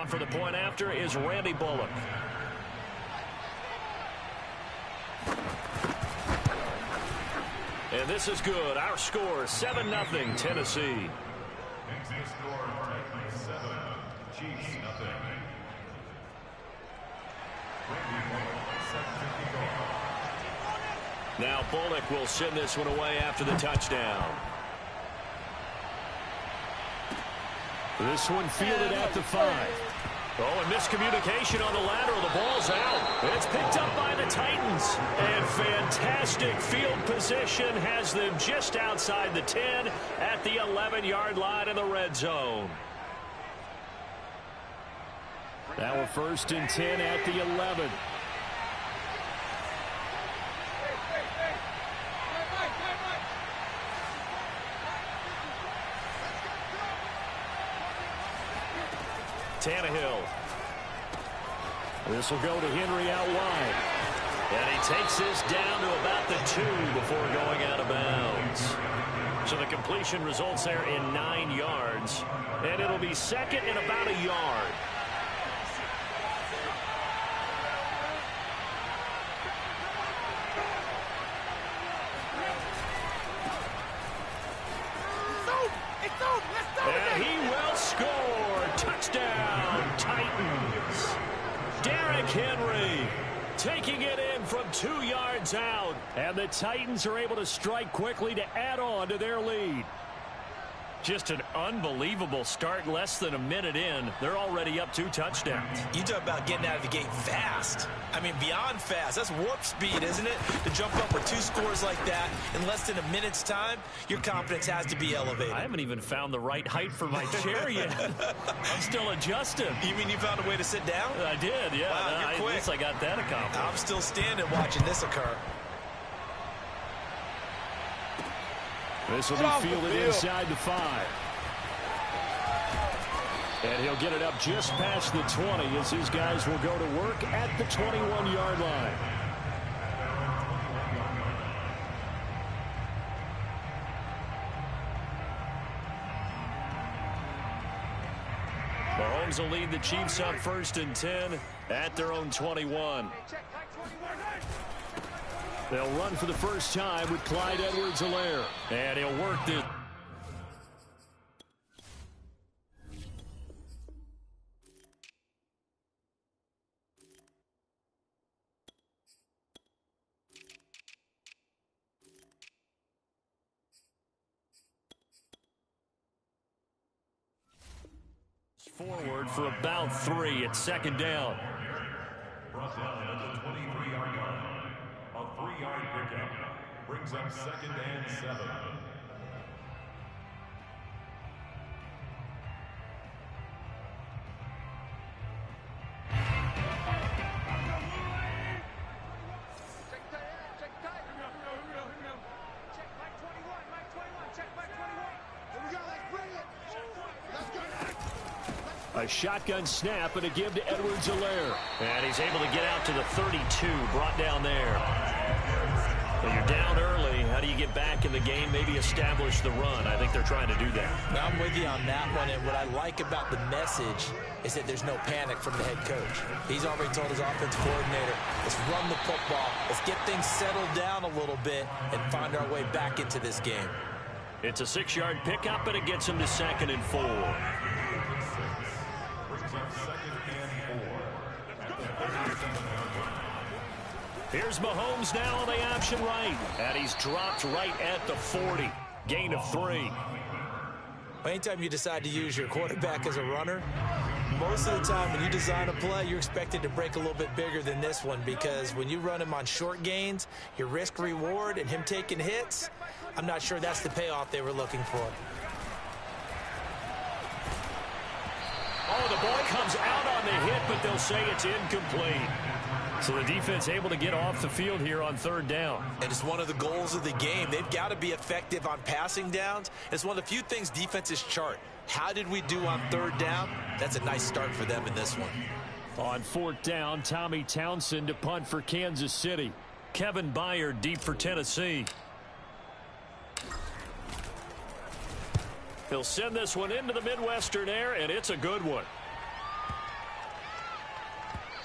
on for the point after is Randy Bullock. And this is good. Our score, 7-0 Tennessee. Now Bullock will send this one away after the touchdown. This one fielded at the 5. Oh, and miscommunication on the lateral. The ball's out. It's picked up by the Titans. And fantastic field position has them just outside the 10 at the 11-yard line in the red zone. Now a 1st and 10 at the 11. Tannehill. This will go to Henry out wide. And he takes this down to about the 2 before going out of bounds. So the completion results there in 9 yards. And it'll be 2nd and about a yard. And he will score. Touchdown, Titans. Derrick Henry taking it in from 2 yards out. And the Titans are able to strike quickly to add on to their lead. Just an unbelievable start. Less than a minute in, they're already up 2 touchdowns. You talk about getting out of the gate fast. I mean, beyond fast. That's warp speed, isn't it? To jump up with 2 scores like that in less than a minute's time, your confidence has to be elevated. I haven't even found the right height for my chair yet. I'm still adjusting. You mean you found a way to sit down? I did, yeah. Wow, you're quick. At least I got that accomplished. I'm still standing watching this occur. This will be fielded inside the 5. And he'll get it up just past the 20 as his guys will go to work at the 21-yard line. Mahomes will lead the Chiefs up 1st and 10 at their own 21. They'll run for the first time with Clyde Edwards-Helaire. And he'll work this. Forward for about 3. It's 2nd down. Brought down at the 23-yard line. A 3-yard pickup brings up 2nd and 7. A shotgun snap and a give to Edwards-Helaire. And he's able to get out to the 32, brought down there. When you're down early, how do you get back in the game, maybe establish the run? I think they're trying to do that. Now, I'm with you on that one, and what I like about the message is that there's no panic from the head coach. He's already told his offensive coordinator, let's run the football, let's get things settled down a little bit and find our way back into this game. It's a 6-yard pickup, and it gets him to 2nd and 4. Here's Mahomes now on the option right. And he's dropped right at the 40. Gain of 3. Anytime you decide to use your quarterback as a runner, most of the time when you design a play, you're expected to break a little bit bigger than this one, because when you run him on short gains, your risk-reward and him taking hits, I'm not sure that's the payoff they were looking for. Oh, the ball comes out on the hit, but they'll say it's incomplete. So the defense able to get off the field here on 3rd down. And it's one of the goals of the game. They've got to be effective on passing downs. It's one of the few things defenses chart. How did we do on 3rd down? That's a nice start for them in this one. On 4th down, Tommy Townsend to punt for Kansas City. Kevin Byard deep for Tennessee. He'll send this one into the Midwestern air, and it's a good one.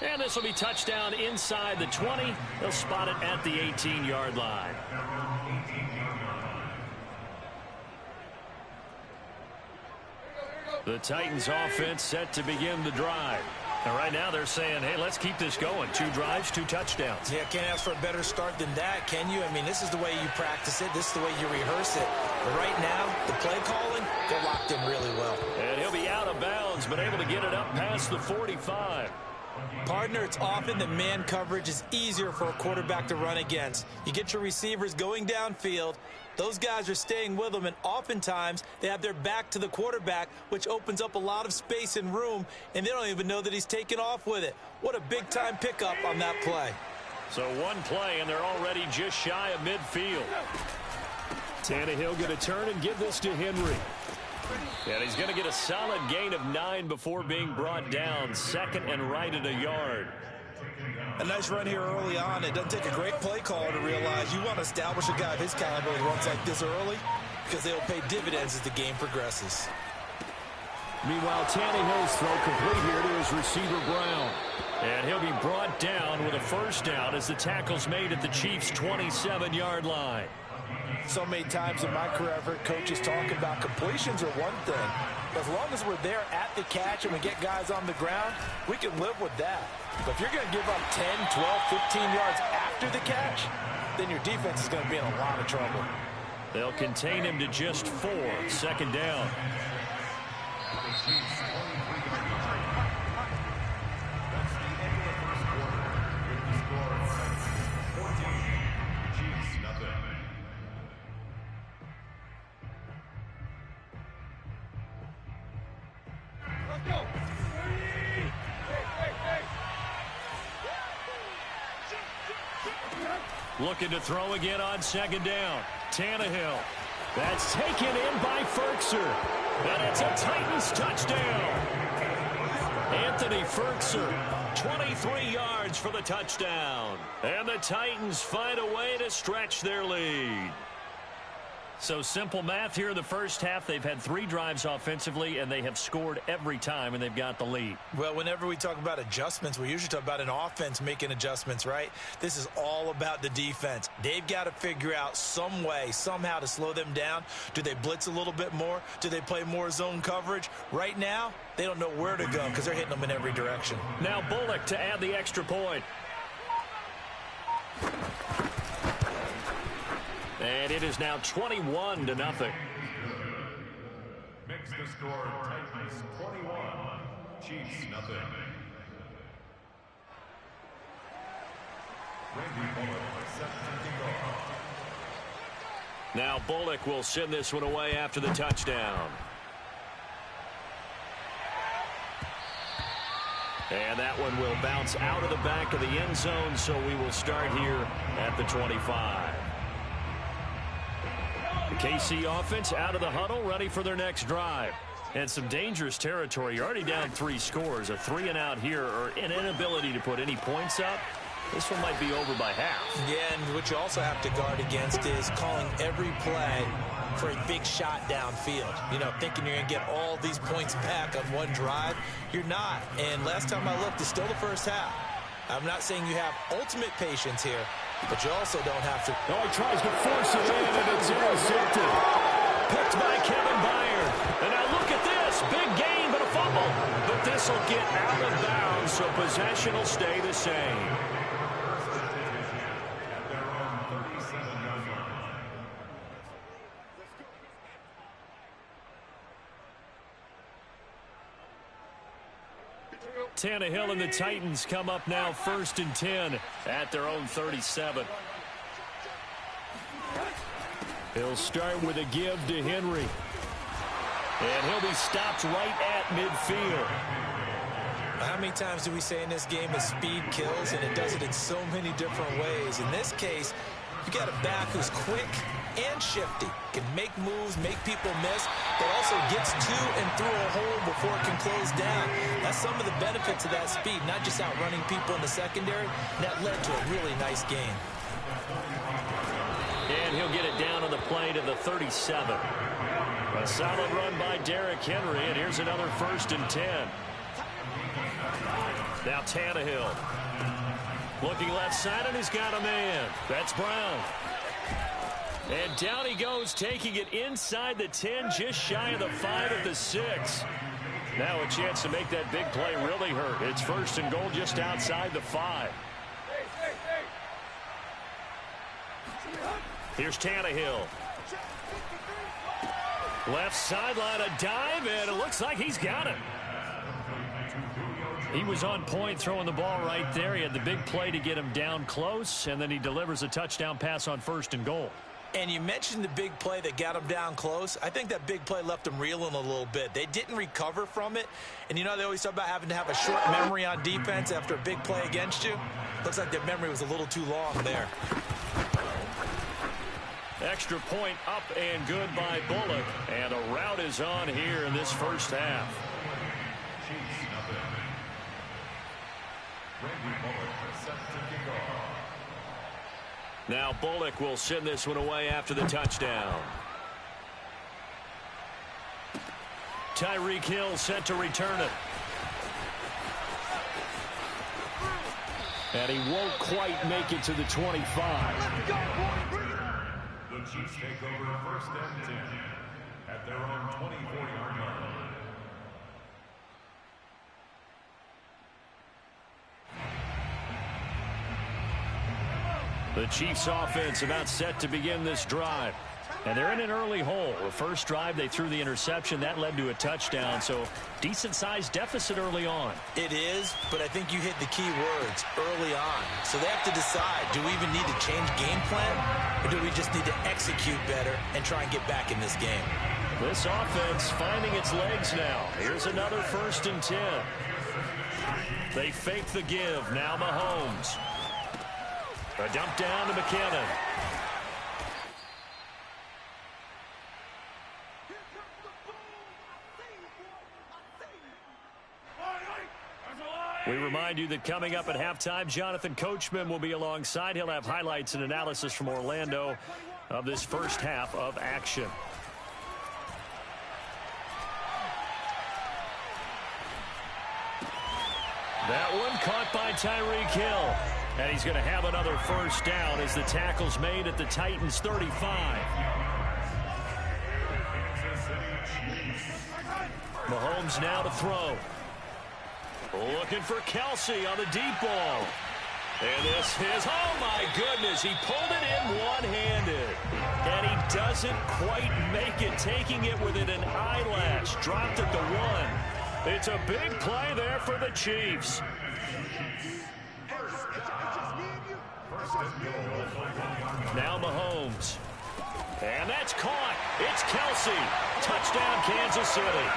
And this will be touchdown inside the 20. They'll spot it at the 18-yard line. The Titans offense set to begin the drive. And right now they're saying, hey, let's keep this going. 2 drives, 2 touchdowns. Yeah, can't ask for a better start than that, can you? I mean, this is the way you practice it. This is the way you rehearse it. But right now, the play calling, they're locked in really well. And he'll be out of bounds, but able to get it up past the 45. Partner, it's often that man coverage is easier for a quarterback to run against. You get your receivers going downfield. Those guys are staying with them, and oftentimes they have their back to the quarterback, which opens up a lot of space and room, and they don't even know that he's taken off with it. What a big-time pickup on that play. So one play, and they're already just shy of midfield. Tannehill going to turn and give this to Henry. And he's going to get a solid gain of 9 before being brought down. Second and right at a yard. A nice run here early on. It doesn't take a great play caller to realize you want to establish a guy of his caliber who runs like this early because they'll pay dividends as the game progresses. Meanwhile, Tannehill's throw complete here to his receiver, Brown. And he'll be brought down with a first down as the tackle's made at the Chiefs' 27-yard line. So many times in my career, I've heard coaches talking about completions are one thing. But as long as we're there at the catch and we get guys on the ground, we can live with that. But if you're going to give up 10, 12, 15 yards after the catch, then your defense is going to be in a lot of trouble. They'll contain him to just 4. Second down. Looking to throw again on second down. Tannehill. That's taken in by Firkser. And it's a Titans touchdown. Anthony Firkser, 23 yards for the touchdown. And the Titans find a way to stretch their lead. So simple math here in the first half. They've had 3 drives offensively, and they have scored every time, and they've got the lead. Well, whenever we talk about adjustments, we usually talk about an offense making adjustments, right? This is all about the defense. They've got to figure out some way, somehow to slow them down. Do they blitz a little bit more? Do they play more zone coverage? Right now, they don't know where to go because they're hitting them in every direction. Now Bullock to add the extra point. And it is now 21-0. Makes the score Titans 21, Chiefs nothing. Randy Bullock set to kick off. Now Bullock will send this one away after the touchdown. And that one will bounce out of the back of the end zone, so we will start here at the 25. The KC offense out of the huddle, ready for their next drive. And some dangerous territory. You're already down 3 scores. A 3-and-out here, or an inability to put any points up. This one might be over by half. Yeah, and what you also have to guard against is calling every play for a big shot downfield. You know, thinking you're going to get all these points back on one drive. You're not. And last time I looked, it's still the first half. I'm not saying you have ultimate patience here, but you also don't have to. Oh, he tries to force it in, and it's intercepted. Picked by Kevin Byard. And now look at this. Big gain, but a fumble. But this will get out of bounds, so possession will stay the same. Tannehill and the Titans come up now 1st and 10 at their own 37. He'll start with a give to Henry. And he'll be stopped right at midfield. How many times do we say in this game that speed kills, and it does it in so many different ways? In this case, you got a back who's quick and shifty, can make moves, make people miss, but also gets to and through a hole before it can close down. That's some of the benefits of that speed, not just outrunning people in the secondary. That led to a really nice game. And he'll get it down on the play to the 37. A solid run by Derrick Henry, and here's another 1st and 10. Now Tannehill. Looking left side, and he's got a man. That's Brown. And down he goes, taking it inside the 10, just shy of the 5 at the 6. Now a chance to make that big play really hurt. It's 1st and goal just outside the 5. Here's Tannehill. Left sideline, a dive, and it looks like he's got it. He was on point throwing the ball right there. He had the big play to get him down close, and then he delivers a touchdown pass on 1st and goal. And you mentioned the big play that got him down close. I think that big play left him reeling a little bit. They didn't recover from it. And, you know, they always talk about having to have a short memory on defense after a big play against you. Looks like their memory was a little too long there. Extra point up and good by Bullock. And a rout is on here in this first half. Now Bullock will send this one away after the touchdown. Tyreek Hill set to return it. And he won't quite make it to the 25. The Chiefs take over 1st and 10 at their own 24-yard line. The Chiefs offense about set to begin this drive. And they're in an early hole. The first drive, they threw the interception. That led to a touchdown. So decent-sized deficit early on. It is, but I think you hit the key words early on. So they have to decide, do we even need to change game plan? Or do we just need to execute better and try and get back in this game? This offense finding its legs now. Here's another 1st and 10. They fake the give. Now Mahomes. A dump down to McKinnon. We remind you that coming up at halftime, Jonathan Coachman will be alongside. He'll have highlights and analysis from Orlando of this first half of action. That one caught by Tyreek Hill. And he's going to have another first down as the tackle's made at the Titans' 35. Mahomes now to throw. Looking for Kelsey on the deep ball. And this is, oh my goodness, he pulled it in one-handed. And he doesn't quite make it, taking it within an eyelash. Dropped at the 1. It's a big play there for the Chiefs. Now Mahomes. And that's caught. It's Kelsey. Touchdown, Kansas City.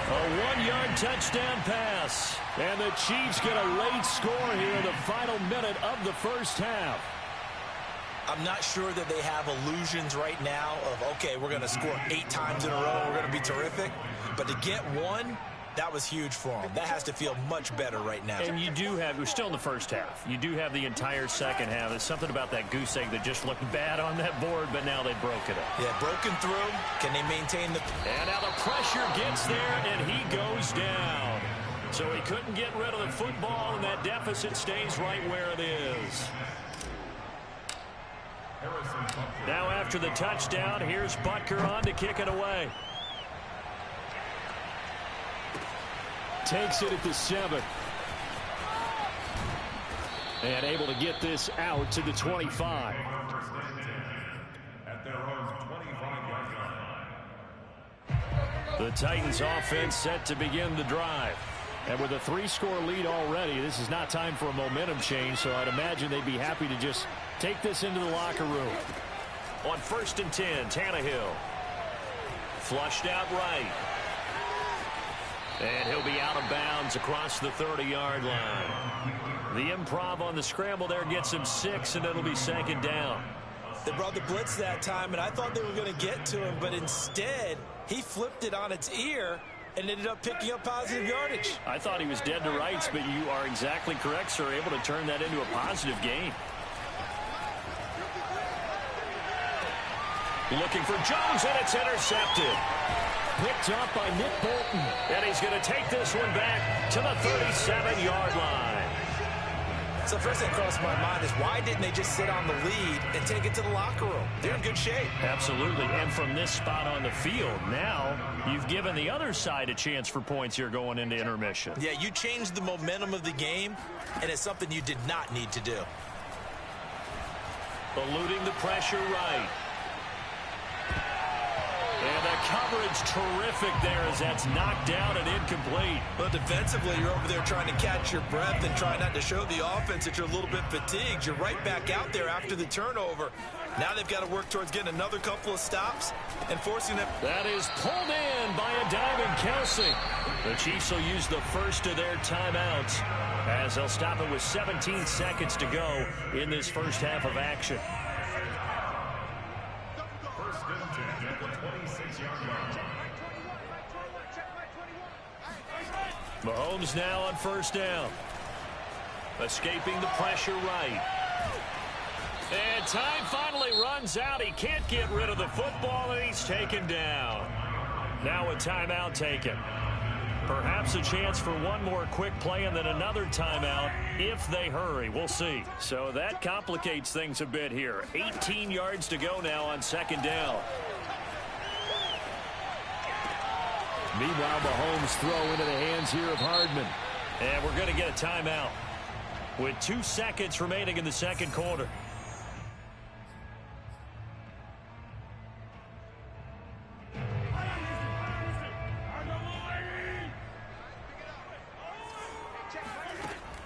A 1-yard touchdown pass. And the Chiefs get a late score here in the final minute of the first half. I'm not sure that they have illusions right now of, okay, we're going to score 8 times in a row. We're going to be terrific. But to get one, that was huge for them. That has to feel much better right now. And you do have, we're still in the first half. You do have the entire second half. There's something about that goose egg that just looked bad on that board, but now they broke it up. Yeah, broken through. Can they maintain the... And now the pressure gets there, and he goes down. So he couldn't get rid of the football, and that deficit stays right where it is. Now after the touchdown, here's Butker on to kick it away. Takes it at the 7. And able to get this out to the 25. The Titans offense set to begin the drive. And with a 3-score lead already, this is not time for a momentum change, so I'd imagine they'd be happy to just take this into the locker room. On 1st and 10, Tannehill. Flushed out right. And he'll be out of bounds across the 30-yard line. The improv on the scramble there gets him 6, and it'll be 2nd down. They brought the blitz that time, and I thought they were going to get to him, but instead, he flipped it on its ear and ended up picking up positive yardage. I thought he was dead to rights, but you are exactly correct, sir. Able to turn that into a positive gain. Looking for Jones, and it's intercepted. picked off by Nick Bolton. And he's going to take this one back to the 37-yard line. So first thing that crossed my mind is why didn't they just sit on the lead and take it to the locker room? They're in good shape. Absolutely. And from this spot on the field, now you've given the other side a chance for points here going into intermission. Yeah, you changed the momentum of the game, and it's something you did not need to do. Eluding the pressure right. And the coverage terrific there as that's knocked down and incomplete. But defensively, you're over there trying to catch your breath and try not to show the offense that you're a little bit fatigued. You're right back out there after the turnover. Now they've got to work towards getting another couple of stops and forcing them. That is pulled in by a diving Kelsey. The Chiefs will use the first of their timeouts as they'll stop it with 17 seconds to go in this first half of action. Mahomes now on first down. Escaping the pressure right. And time finally runs out. He can't get rid of the football, and he's taken down. Now a timeout taken. Perhaps a chance for one more quick play and then another timeout if they hurry. We'll see. So that complicates things a bit here. 18 yards to go now on second down. Meanwhile, Mahomes throw into the hands here of Hardman. And we're going to get a timeout with 2 seconds remaining in the second quarter.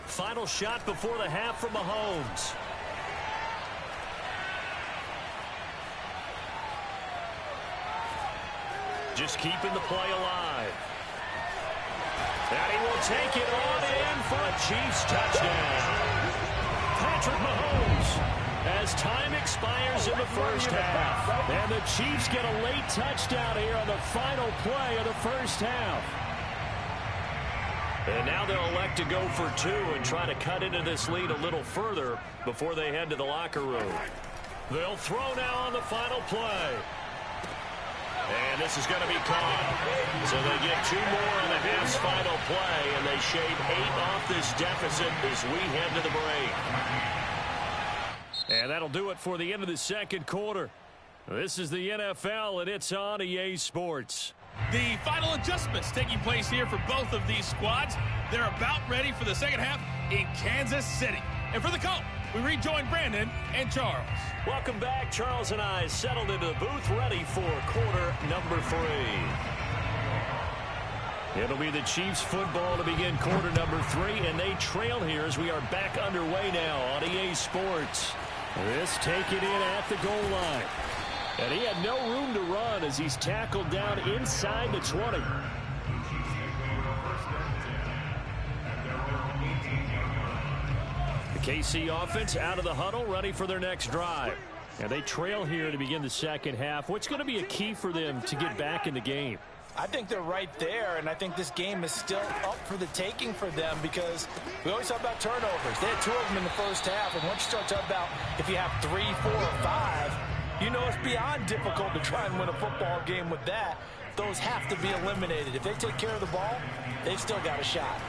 Final shot before the half from Mahomes. Just keeping the play alive. And he will take it on in for a Chiefs touchdown. Patrick Mahomes as time expires in the first half. And the Chiefs get a late touchdown here on the final play of the first half. And now they'll elect to go for two and try to cut into this lead a little further before they head to the locker room. They'll throw now on the final play. And this is going to be caught. So they get 2 more on the half's final play, and they shave 8 off this deficit as we head to the break. And that'll do it for the end of the second quarter. This is the NFL, and it's on EA Sports. The final adjustments taking place here for both of these squads. They're about ready for the second half in Kansas City. And for the call, we rejoin Brandon and Charles. Welcome back. Charles and I settled into the booth ready for quarter number 3. It'll be the Chiefs football to begin quarter number 3, and they trail here as we are back underway now on EA Sports. This taken in at the goal line. And he had no room to run as he's tackled down inside the 20. The KC offense out of the huddle, ready for their next drive. And they trail here to begin the second half. What's going to be a key for them to get back in the game? I think they're right there, and I think this game is still up for the taking for them because we always talk about turnovers. They had 2 of them in the first half, and once you start talking about if you have 3, 4, or 5, you know it's beyond difficult to try and win a football game with that. Those have to be eliminated. If they take care of the ball, they've still got a shot.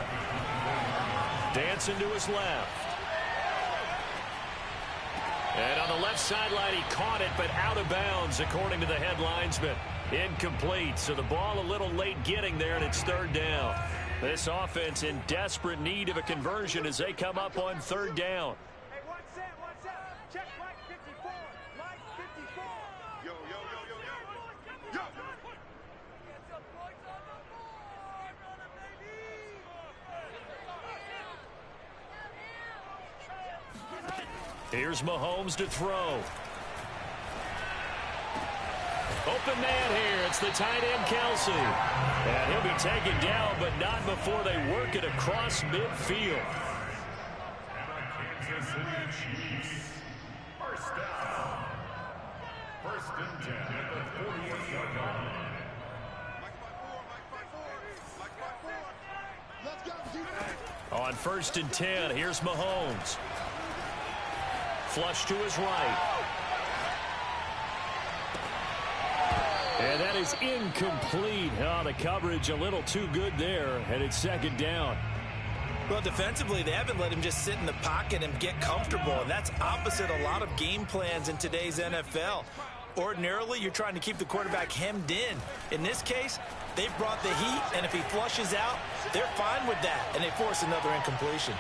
Dancing to his left. And on the left sideline, he caught it, but out of bounds, according to the head linesman. Incomplete, so the ball a little late getting there, and it's third down. This offense in desperate need of a conversion as they come up on third down. Hey, one set. Check right 54. Right 54. Yo. Here's Mahomes to throw. Open man here. It's the tight end, Kelsey. And he'll be taken down, but not before they work it across midfield. Kansas City Chiefs. First down. First and 10 at the 48-yard line. On first and 10, here's Mahomes. Flush to his right. And that is incomplete. Oh, the coverage a little too good there, and it's second down. Well, defensively, they haven't let him just sit in the pocket and get comfortable, and that's opposite a lot of game plans in today's NFL. Ordinarily, you're trying to keep the quarterback hemmed in. In this case, they've brought the heat, and if he flushes out, they're fine with that, and they force another incompletion.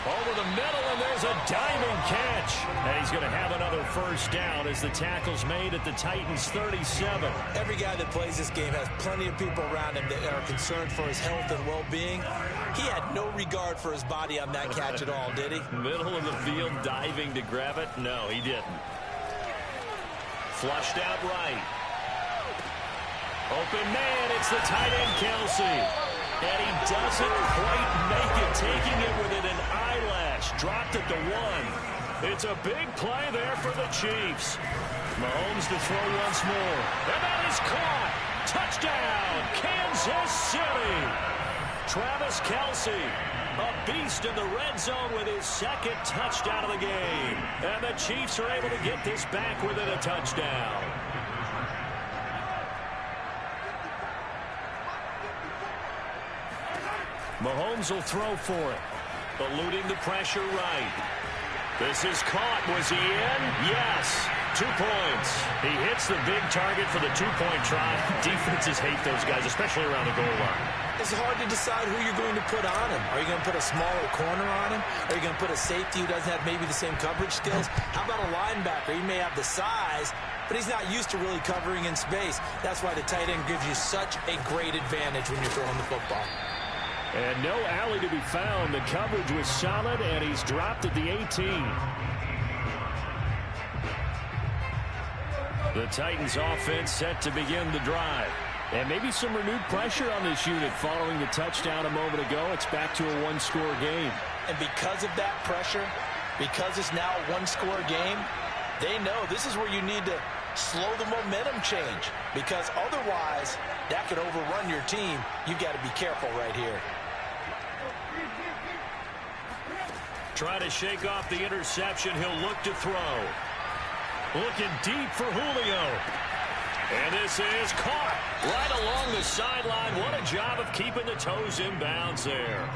Over the middle, and there's a diving catch. And he's going to have another first down as the tackle's made at the Titans' 37. Every guy that plays this game has plenty of people around him that are concerned for his health and well-being. He had no regard for his body on that catch at all, did he? Middle of the field, diving to grab it? No, he didn't. Flushed out right. Open man, it's the tight end, Kelsey. And he doesn't quite make it, taking it within an eyelash. Dropped at the 1. It's a big play there for the Chiefs. Mahomes to throw once more. And that is caught. Touchdown, Kansas City. Travis Kelsey, a beast in the red zone with his second touchdown of the game. And the Chiefs are able to get this back within a touchdown. Mahomes will throw for it. Eluding the pressure right. This is caught. Was he in? Yes. 2 points. He hits the big target for the 2-point try. Defenses hate those guys, especially around the goal line. It's hard to decide who you're going to put on him. Are you going to put a smaller corner on him? Are you going to put a safety who doesn't have maybe the same coverage skills? How about a linebacker? He may have the size, but he's not used to really covering in space. That's why the tight end gives you such a great advantage when you're throwing the football. And no alley to be found. The coverage was solid, and he's dropped at the 18. The Titans offense set to begin the drive. And maybe some renewed pressure on this unit following the touchdown a moment ago. It's back to a one-score game. And because of that pressure, because it's now a one-score game, they know this is where you need to slow the momentum change. Because otherwise, that could overrun your team. You've got to be careful right here. Try to shake off the interception. He'll look to throw. Looking deep for Julio. And this is caught right along the sideline. What a job of keeping the toes in bounds there.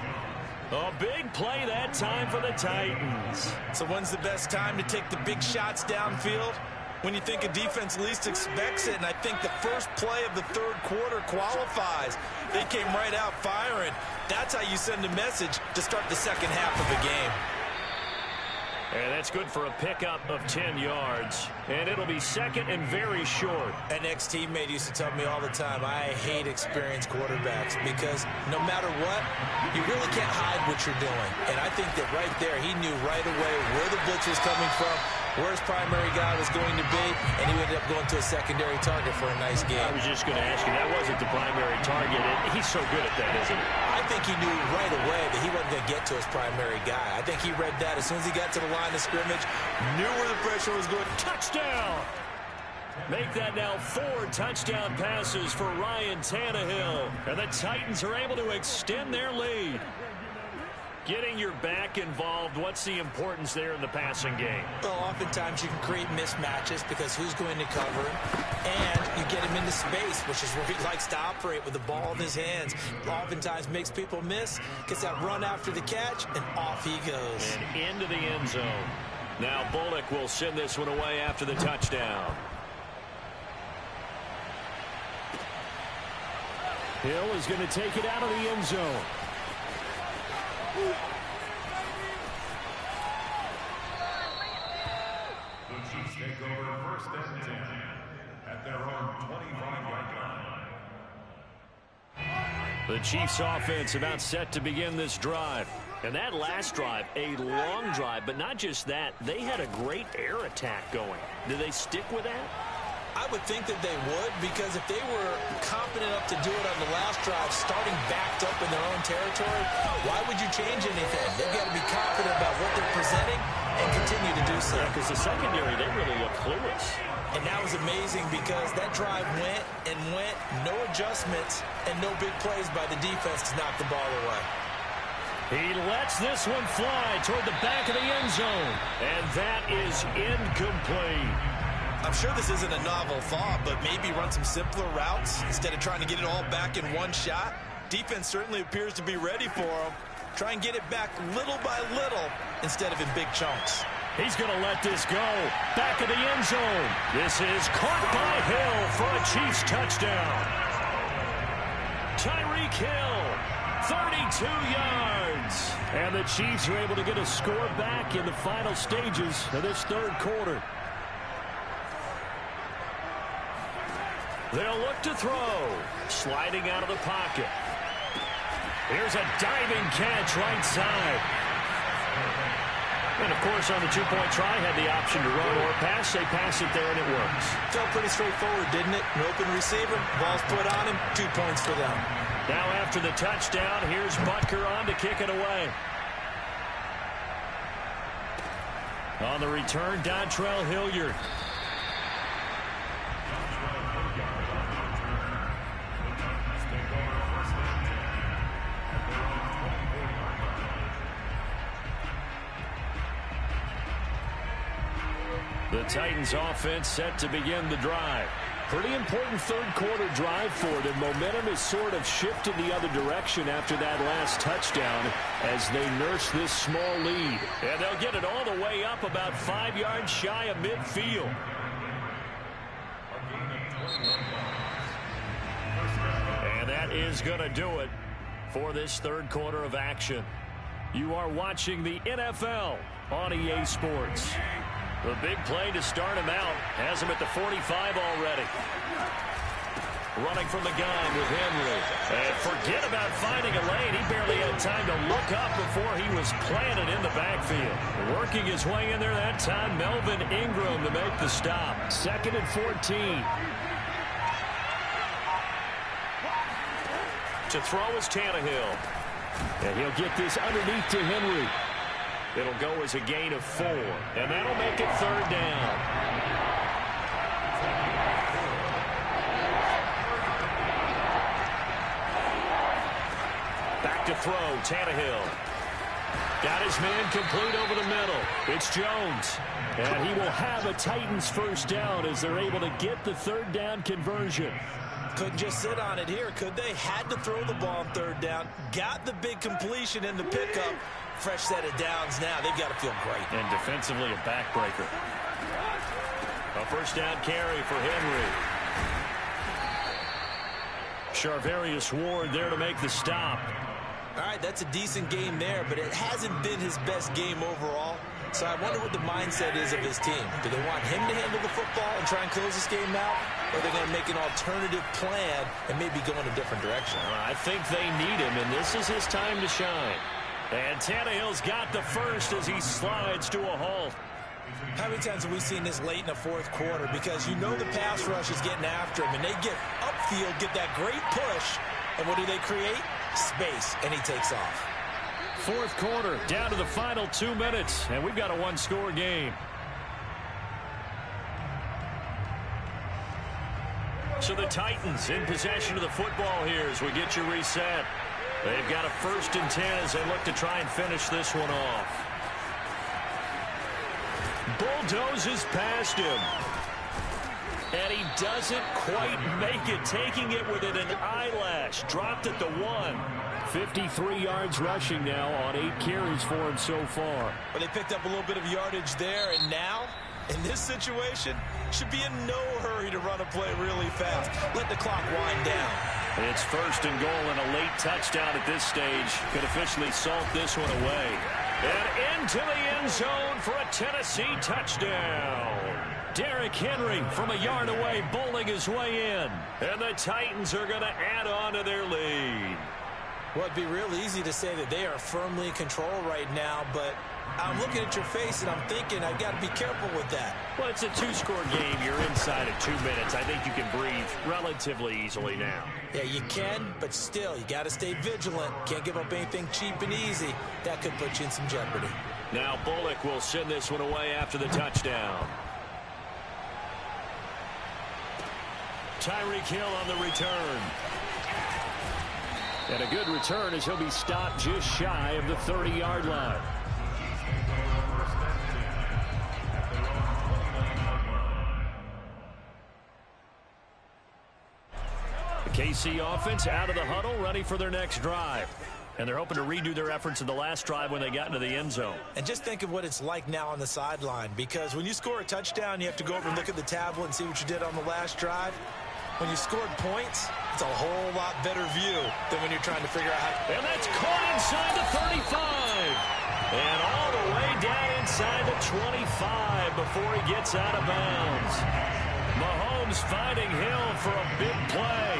A big play that time for the Titans. So when's the best time to take the big shots downfield? When you think a defense least expects it, and I think the first play of the third quarter qualifies. They came right out firing. That's how you send a message to start the second half of the game. And that's good for a pickup of 10 yards. And it'll be second and very short. An ex-teammate used to tell me all the time, I hate experienced quarterbacks because no matter what, you really can't hide what you're doing. And I think that right there, he knew right away where the blitz was coming from, where his primary guy was going to be, and he ended up going to a secondary target for a nice game. I was just going to ask you, that wasn't the primary target. He's so good at that, isn't he? I think he knew right away that he wasn't going to get to his primary guy. I think he read that as soon as he got to the line of scrimmage, knew where the pressure was going. Touchdown! Make that now 4 touchdown passes for Ryan Tannehill. And the Titans are able to extend their lead. Getting your back involved, what's the importance there in the passing game? Well, oftentimes you can create mismatches because who's going to cover him? And you get him into space, which is where he likes to operate with the ball in his hands. Oftentimes makes people miss, gets that run after the catch, and off he goes. And into the end zone. Now Bullock will send this one away after the touchdown. Hill is going to take it out of the end zone. The Chiefs take over first and 10 at their own 25-yard line. The Chiefs offense about set to begin this drive. And that last drive, a long drive, but not just that, they had a great air attack going. Do they stick with that? I would think that they would, because if they were confident enough to do it on the last drive, starting backed up in their own territory, why would you change anything? They've got to be confident about what they're presenting and continue to do so. Because the secondary, they really look clueless. And that was amazing because that drive went and went, no adjustments, and no big plays by the defense to knock the ball away. He lets this one fly toward the back of the end zone. And that is incomplete. I'm sure this isn't a novel thought, but maybe run some simpler routes instead of trying to get it all back in one shot. Defense certainly appears to be ready for him. Try and get it back little by little instead of in big chunks. He's going to let this go. Back of the end zone. This is caught by Hill for a Chiefs touchdown. Tyreek Hill, 32 yards. And the Chiefs are able to get a score back in the final stages of this third quarter. They'll look to throw. Sliding out of the pocket. Here's a diving catch right side. And, of course, on the two-point try, had the option to run or pass. They pass it there, and it works. Felt pretty straightforward, didn't it? An open receiver, ball's put on him, 2 points for them. Now after the touchdown, here's Butker on to kick it away. On the return, Dontrell Hilliard. The Titans offense set to begin the drive. Pretty important third quarter drive for them. Momentum is sort of shifted the other direction after that last touchdown as they nurse this small lead. And they'll get it all the way up about 5 yards shy of midfield. And that is going to do it for this third quarter of action. You are watching the NFL on EA Sports. The big play to start him out. Has him at the 45 already. Running from the gun with Henry. And forget about finding a lane. He barely had time to look up before he was planted in the backfield. Working his way in there that time, Melvin Ingram to make the stop. 2nd and 14. To throw is Tannehill. And he'll get this underneath to Henry. It'll go as a gain of 4, and that'll make it 3rd down. Back to throw, Tannehill. Got his man complete over the middle. It's Jones. And he will have a Titans first down as they're able to get the 3rd down conversion. Couldn't just sit on it here, could they? Had to throw the ball on 3rd down. Got the big completion in the pickup. Fresh set of downs now. They've got to feel great. And defensively, a backbreaker. A first down carry for Henry. Charvarius Ward there to make the stop. All right, that's a decent game there, but it hasn't been his best game overall. So I wonder what the mindset is of his team. Do they want him to handle the football and try and close this game out? Or are they going to make an alternative plan and maybe go in a different direction? I think they need him, and this is his time to shine. And Tannehill's got the first as he slides to a halt. How many times have we seen this late in the fourth quarter? Because you know the pass rush is getting after him, and they get upfield, get that great push, and what do they create? Space, and he takes off. Fourth quarter, down to the final 2 minutes, and we've got a one-score game. So the Titans in possession of the football here as we get you reset. They've got a 1st and 10 as they look to try and finish this one off. Bulldozes past him. And he doesn't quite make it, taking it within an eyelash. Dropped at the 1. 53 yards rushing now on 8 carries for him so far. Well, they picked up a little bit of yardage there, and now, in this situation, should be in no hurry to run a play really fast. Let the clock wind down. It's 1st and goal and a late touchdown at this stage. Could officially salt this one away. And into the end zone for a Tennessee touchdown. Derrick Henry from a yard away bowling his way in. And the Titans are going to add on to their lead. Well, it'd be real easy to say that they are firmly in control right now, but I'm looking at your face and I'm thinking I've got to be careful with that. Well, it's a 2-score game. You're inside of 2 minutes. I think you can breathe relatively easily now. Yeah, you can, but still, you got to stay vigilant. Can't give up anything cheap and easy. That could put you in some jeopardy. Now Bullock will send this one away after the touchdown. Tyreek Hill on the return. And a good return as he'll be stopped just shy of the 30-yard line. KC offense out of the huddle, ready for their next drive. And they're hoping to redo their efforts in the last drive when they got into the end zone. And just think of what it's like now on the sideline, because when you score a touchdown, you have to go over and look at the tablet and see what you did on the last drive. When you scored points, it's a whole lot better view than when you're trying to figure out how. And that's caught inside the 35. And all the way down inside the 25 before he gets out of bounds. Mahomes finding Hill for a big play.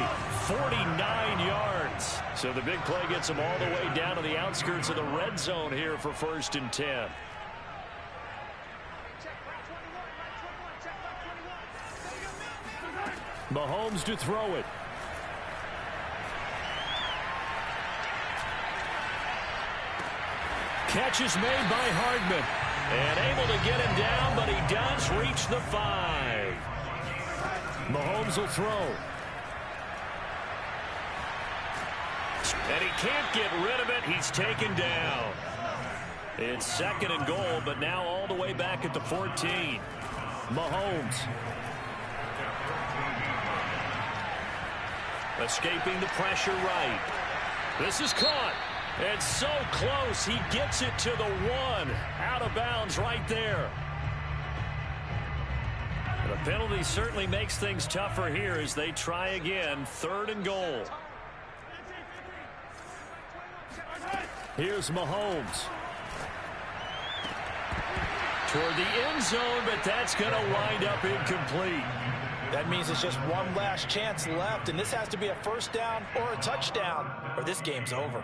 49 yards. So the big play gets him all the way down to the outskirts of the red zone here for 1st and 10. Mahomes to throw it. Catch is made by Hardman. And able to get him down, but he does reach the 5. Mahomes will throw. And he can't get rid of it. He's taken down. It's 2nd and goal, but now all the way back at the 14. Mahomes. Escaping the pressure right. This is caught. It's so close. He gets it to the 1. Out of bounds right there. The penalty certainly makes things tougher here as they try again. 3rd and goal. Here's Mahomes. Toward the end zone, but that's going to wind up incomplete. That means it's just one last chance left, and this has to be a 1st down or a touchdown, or this game's over.